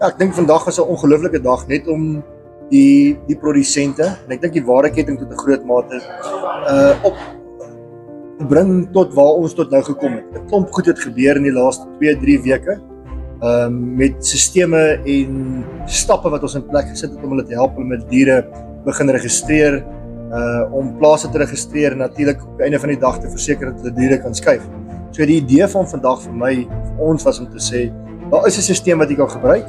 Ja, ek dink vandag was 'n ongelooflike dag net om die produsente en ek dink die waardeketting tot 'n groot mate op te bring tot waar ons tot nou gekom het. 'n Klomp goed het gebeur in die laaste 2-3 weke met sisteme en stappe wat ons in plek gesit het om hulle te help om met diere begin registreer, om plase te registreer en natuurlik op die einde van die dag te verseker dat hulle diere kan skuif. So die idee van vandag vir my, vir ons was om te sê, daar is 'n stelsel wat jy kan gebruik.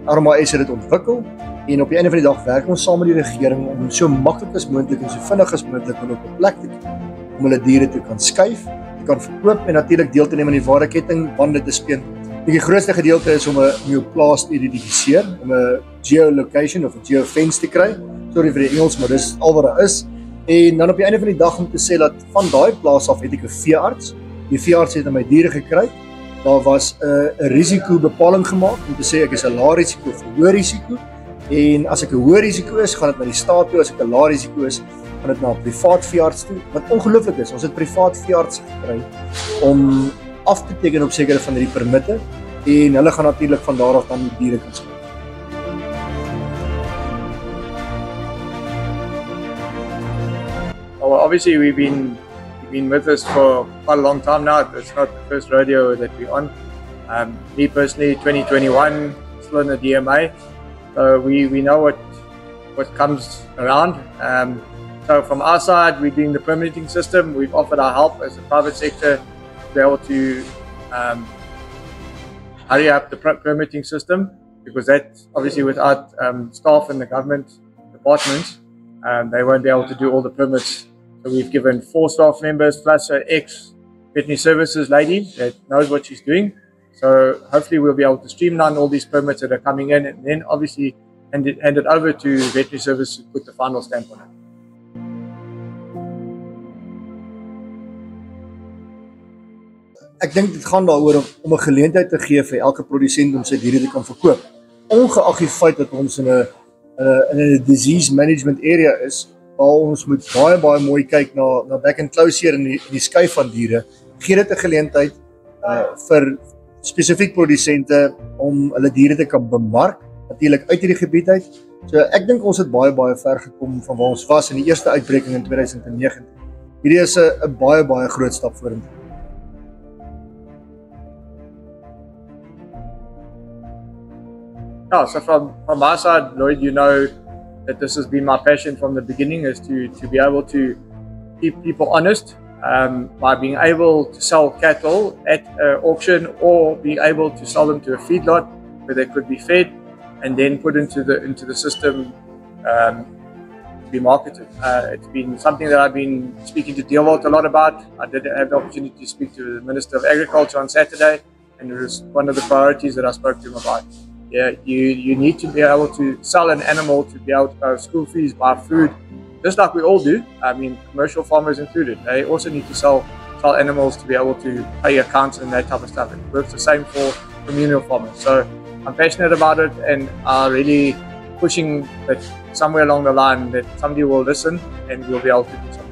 RMAS het dit ontwikkel en op die einde van die dag werk ons saam met die regering om so maklik as moontlik en so vinnig as moontlik hulle op 'n plek te kry om hulle diere te kan skuif, te kan verkoop en natuurlik deel te neem aan die waardeketting, bande te speen. Die grootste gedeelte is om jou plaas te identifiseer, om 'n geolocation of 'n geofence te kry. Sorry vir die Engels, maar dis al wat daar is. En dan op die einde van die dag om te sê dat van daai plaas af het ek 'n veearts. Die veearts het aan my diere gekry. Daar was 'n risikobepaling gemaak om te sê ek is 'n lae risiko of 'n hoë risiko. En as ek 'n hoë risiko is, gaan dit na die staat toe. As ek 'n lae risiko is, gaan dit na 'n privaat veearts toe. Wat ongelooflik is, ons het privaat veearts gekry om af te teken op sekere van hierdie permitte en hulle gaan natuurlik van daar af dan die diere kan skuif. Well, obviously we've been with this for quite a long time now. It's not the first rodeo that we're on. Me personally, 2021, still in the DMA, so we know what comes around. So from our side, we're doing the permitting system. We've offered our help as the private sector to be able to hurry up the permitting system, because that obviously without staff in the government departments, they won't be able to do all the permits. So we've given 4 staff members plus an ex-veterinary services lady that knows what she's doing. So hopefully we'll be able to streamline all these permits that are coming in and then obviously hand it over to veterinary services to put the final stamp on it. Ek dink dit gaan daaroor om 'n geleentheid te gee vir elke produsent om sy diere te kan verkoop. Ongeag die feit dat ons in 'n disease management area is, waar ons moet baie mooi kyk na back and closure en die skuif van diere, gee dit 'n geleentheid vir spesifiek produsente om hulle diere te kan bemark, natuurlik uit hierdie gebied uit. So ek dink ons het baie ver gekom van waar ons was in die eerste uitbreking in 2019. Hierdie is 'n baie groot stap vorentoe. Yeah, so from my side, Lloyd, you know that this has been my passion from the beginning, is to be able to keep people honest by being able to sell cattle at auction or being able to sell them to a feedlot where they could be fed and then put into the system to be marketed. It's been something that I've been speaking to Deelwold a lot about. I did have the opportunity to speak to the Minister of Agriculture on Saturday, and it was one of the priorities that I spoke to him about. Yeah, you need to be able to sell an animal to be able to pay school fees, buy food, just like we all do. I mean, commercial farmers included. They also need to sell animals to be able to pay accounts and that type of stuff. It works the same for communal farmers. So I'm passionate about it, and I'm really pushing that somewhere along the line that somebody will listen and we'll be able to do something.